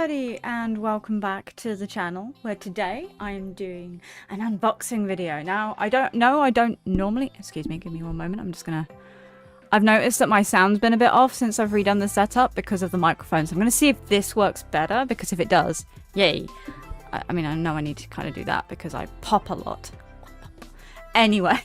everybody, and welcome back to the channel, where today I am doing an unboxing video. Now, I don't normally, excuse me, give me one moment, I've noticed that my sound's been a bit off since I've redone the setup because of the microphone, so I'm going to see if this works better, because if it does, yay. I mean, I know I need to kind of do that because I pop a lot. Anyway,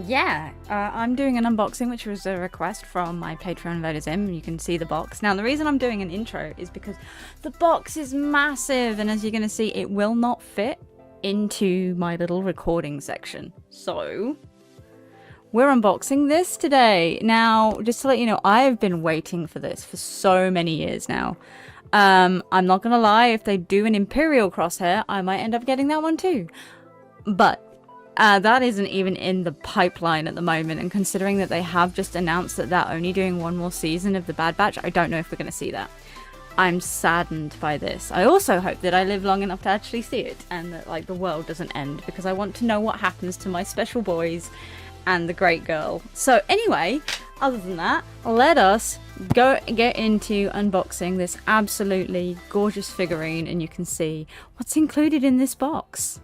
yeah, I'm doing an unboxing, which was a request from my Patreon voter Zim. You can see the box. Now, the reason I'm doing an intro is because the box is massive, and as you're going to see, it will not fit into my little recording section. So, we're unboxing this today. Now, just to let you know, I've been waiting for this for so many years now. I'm not going to lie, if they do an Imperial Crosshair, I might end up getting that one too. But that isn't even in the pipeline at the moment, and considering that they have just announced that they're only doing one more season of the Bad Batch, I don't know if we're going to see that. I'm saddened by this. I also hope that I live long enough to actually see it, and that like the world doesn't end, because I want to know what happens to my special boys and the great girl. So anyway, other than that, let us go get into unboxing this absolutely gorgeous figurine, and you can see what's included in this box.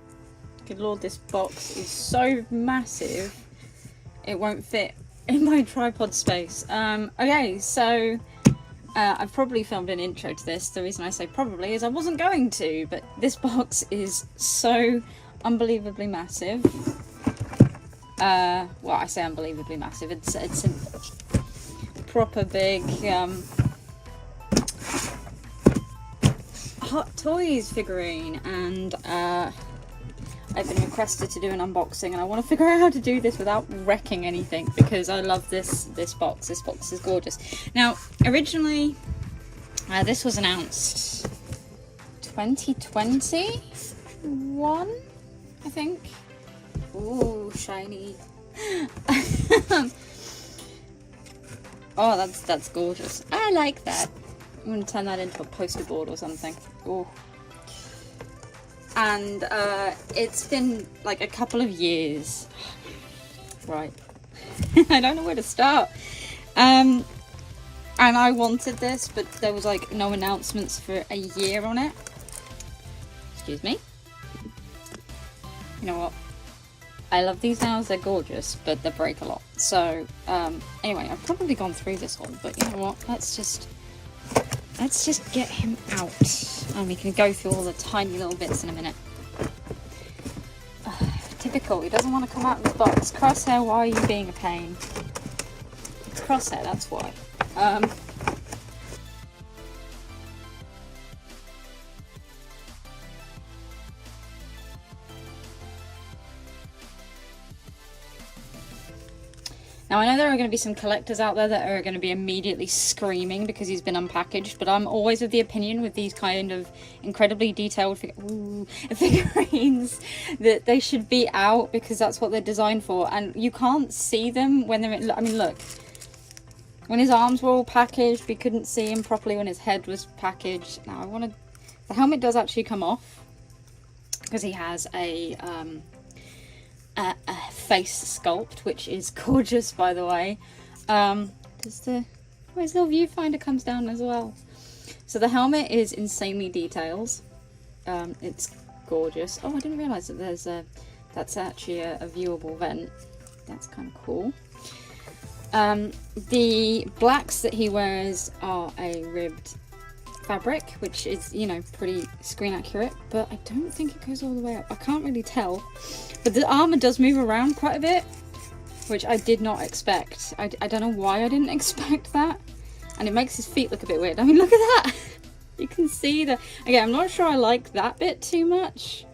Good lord, this box is so massive it won't fit in my tripod space. Okay, so I've probably filmed an intro to this. The reason I say probably is I wasn't going to, but this box is so unbelievably massive. Well, I say unbelievably massive, it's a proper big Hot Toys figurine, and I've been requested to do an unboxing, and I want to figure out how to do this without wrecking anything, because I love this box. This box is gorgeous. Now, originally, this was announced 2021, I think. Ooh, shiny. Oh, that's gorgeous. I like that. I'm going to turn that into a poster board or something. Ooh. And it's been like a couple of years. Right. I don't know where to start. And I wanted this, but there was like no announcements for a year on it. Excuse me. You know what? I love these nails, they're gorgeous, but they break a lot. So, anyway, I've probably gone through this one, but you know what? Let's just get him out, and we can go through all the tiny little bits in a minute. Typical, he doesn't want to come out of the box. Crosshair, why are you being a pain? It's Crosshair, that's why. Now, I know there are going to be some collectors out there that are going to be immediately screaming because he's been unpackaged, but I'm always of the opinion with these kind of incredibly detailed figurines that they should be out, because that's what they're designed for, and you can't see them when they're in. I mean, look, when his arms were all packaged, we couldn't see him properly when his head was packaged. Now, the helmet does actually come off, because he has a face sculpt, which is gorgeous, by the way. His little viewfinder comes down as well. So the helmet is insanely detailed. It's gorgeous. Oh, I didn't realise that that's actually a viewable vent. That's kind of cool. The blacks that he wears are a ribbed fabric, which is, you know, pretty screen accurate, but I don't think it goes all the way up. I can't really tell, but the armor does move around quite a bit, which I did not expect. I don't know why I didn't expect that, and it makes his feet look a bit weird. I mean, look at that. You can see the, okay, I'm not sure I like that bit too much.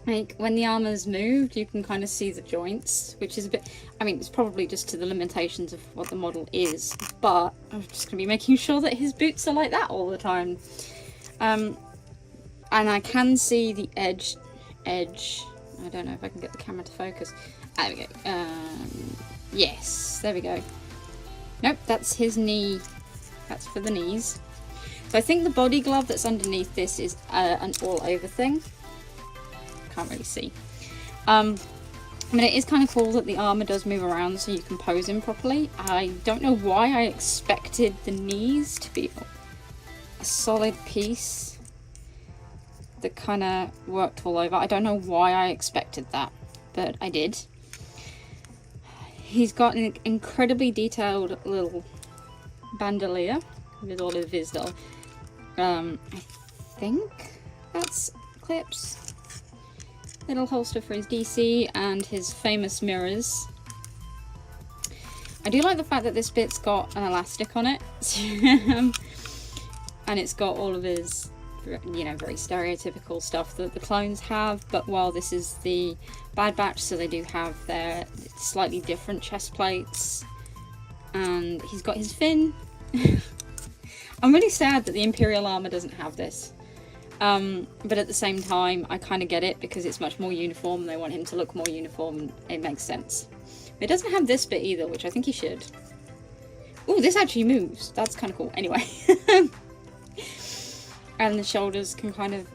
Like, when the armor's moved, you can kind of see the joints, which is a bit, I mean, it's probably just to the limitations of what the model is, but I'm just going to be making sure that his boots are like that all the time. And I can see the edge, I don't know if I can get the camera to focus. There we go. Yes, there we go. Nope, that's his knee, that's for the knees. So I think the body glove that's underneath this is an all-over thing. Can't really see. I mean, it is kind of cool that the armor does move around so you can pose him properly. I don't know why I expected the knees to be a solid piece that kind of worked all over. I don't know why I expected that, but I did. He's got an incredibly detailed little bandolier with all of his little, I think that's clips. Little holster for his DC and his famous mirrors. I do like the fact that this bit's got an elastic on it. And it's got all of his, you know, very stereotypical stuff that the clones have, but while this is the Bad Batch, so they do have their slightly different chest plates. And he's got his fin. I'm really sad that the Imperial armor doesn't have this. But at the same time, I kind of get it because it's much more uniform. They want him to look more uniform. It makes sense. But it doesn't have this bit either, which I think he should. Oh, this actually moves. That's kind of cool. Anyway. And the shoulders can kind of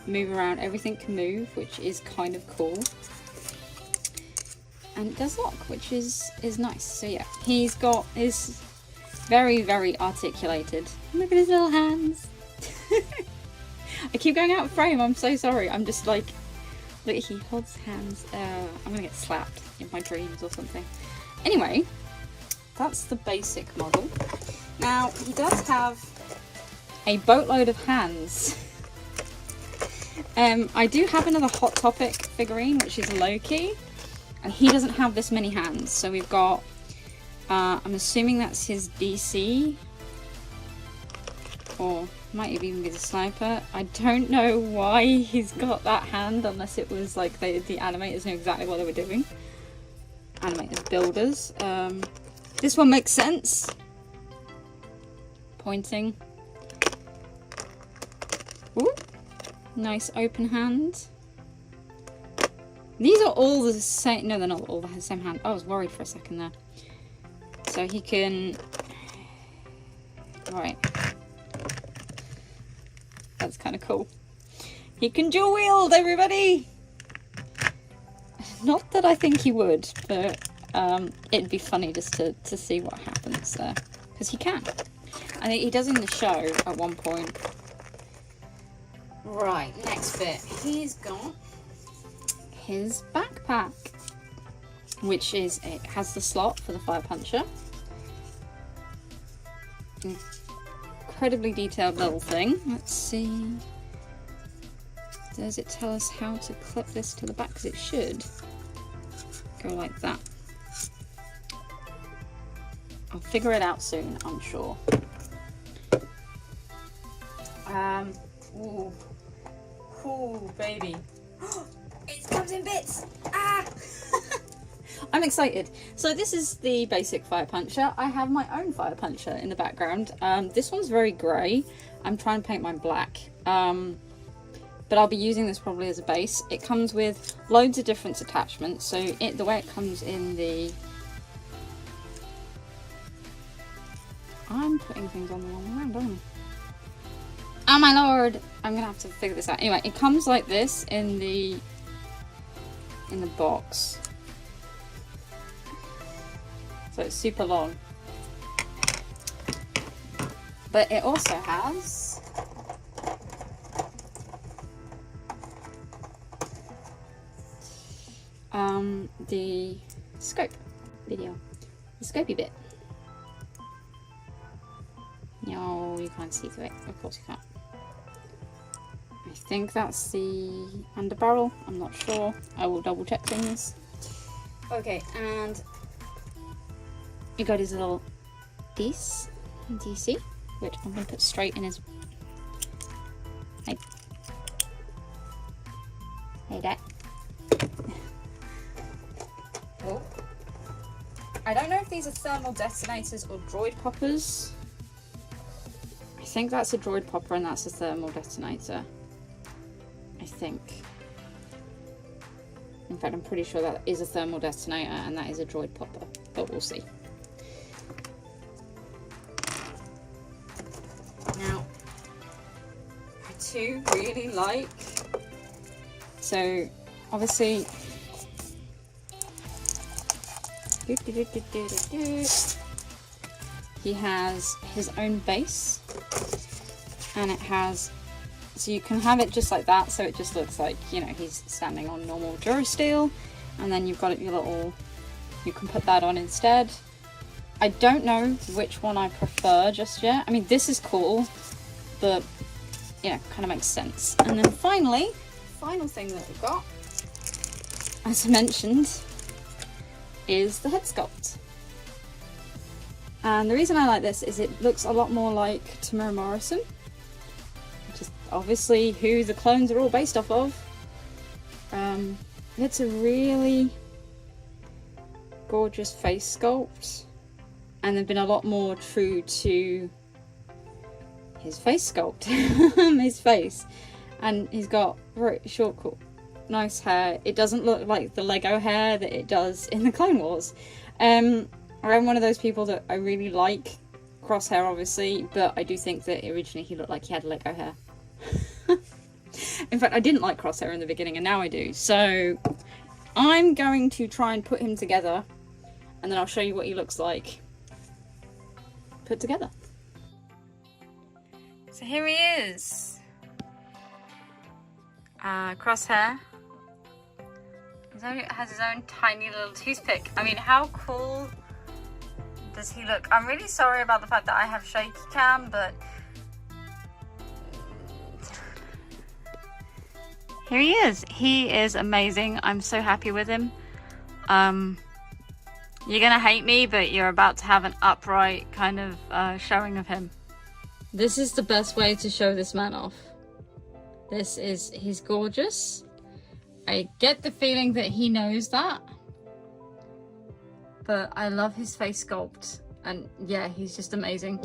move around. Everything can move, which is kind of cool. And it does lock, which is nice. So yeah, he's got his very, very articulated. Look at his little hands. I keep going out of frame, I'm so sorry. I'm just like, look, he holds hands. I'm gonna get slapped in my dreams or something. Anyway, that's the basic model. Now, he does have a boatload of hands. I do have another Hot Topic figurine, which is Loki, and he doesn't have this many hands. So we've got, I'm assuming that's his DC, or might even be the sniper. I don't know why he's got that hand, unless it was like the animators knew exactly what they were doing. Animators, builders. This one makes sense. Pointing. Ooh, nice open hand. These are all the same. No, they're not all the same hand. I was worried for a second there. So he can. Right. That's kind of cool. He can dual wield, everybody! Not that I think he would, but it'd be funny just to see what happens there. Because he can. I think he does in the show at one point. Right, next bit. He's got his backpack. Which is, it has the slot for the fire puncher. Incredibly detailed little thing. Let's see. Does it tell us how to clip this to the back? Because it should go like that. I'll figure it out soon, I'm sure. Ooh. Ooh, baby. It comes in bits! Ah! I'm excited. So this is the basic fire puncher. I have my own fire puncher in the background. This one's very grey. I'm trying to paint mine black. But I'll be using this probably as a base. It comes with loads of different attachments. So the way it comes in the... I'm putting things on the wrong way around, aren't I? Oh my lord! I'm gonna have to figure this out. Anyway, it comes like this in the box. So it's super long. But it also has the scope video. The scopey bit. No, you can't see through it. Of course you can't. I think that's the underbarrel. I'm not sure. I will double check things. Okay, and you got his little DC, which I'm going to put straight in his... Hey. Hey, Dad. Oh. I don't know if these are thermal detonators or droid poppers. I think that's a droid popper and that's a thermal detonator. I think. In fact, I'm pretty sure that is a thermal detonator and that is a droid popper, but we'll see. Now, I do really like, so obviously He has his own base, and it has, so you can have it just like that, so it just looks like, you know, he's standing on normal Durasteel, and then you've got your little, you can put that on instead. I don't know which one I prefer just yet. I mean, this is cool, but, you know, kind of makes sense. And then finally, final thing that we've got, as I mentioned, is the head sculpt. And the reason I like this is it looks a lot more like Tamara Morrison, which is obviously who the clones are all based off of. It's a really gorgeous face sculpt, and they've been a lot more true to his face sculpt, his face, and he's got very short, cool, nice hair. It doesn't look like the Lego hair that it does in the Clone Wars. I'm one of those people that I really like Crosshair, obviously, but I do think that originally he looked like he had Lego hair. In fact, I didn't like Crosshair in the beginning, and now I do. So I'm going to try and put him together, and then I'll show you what he looks like put together. So here he is. Crosshair. He has his own tiny little toothpick. I mean, how cool does he look? I'm really sorry about the fact that I have shaky cam, but here he is. He is amazing. I'm so happy with him. You're gonna hate me, but you're about to have an upright kind of showing of him. This is the best way to show this man off. He's gorgeous. I get the feeling that he knows that, but I love his face sculpt, and yeah, he's just amazing.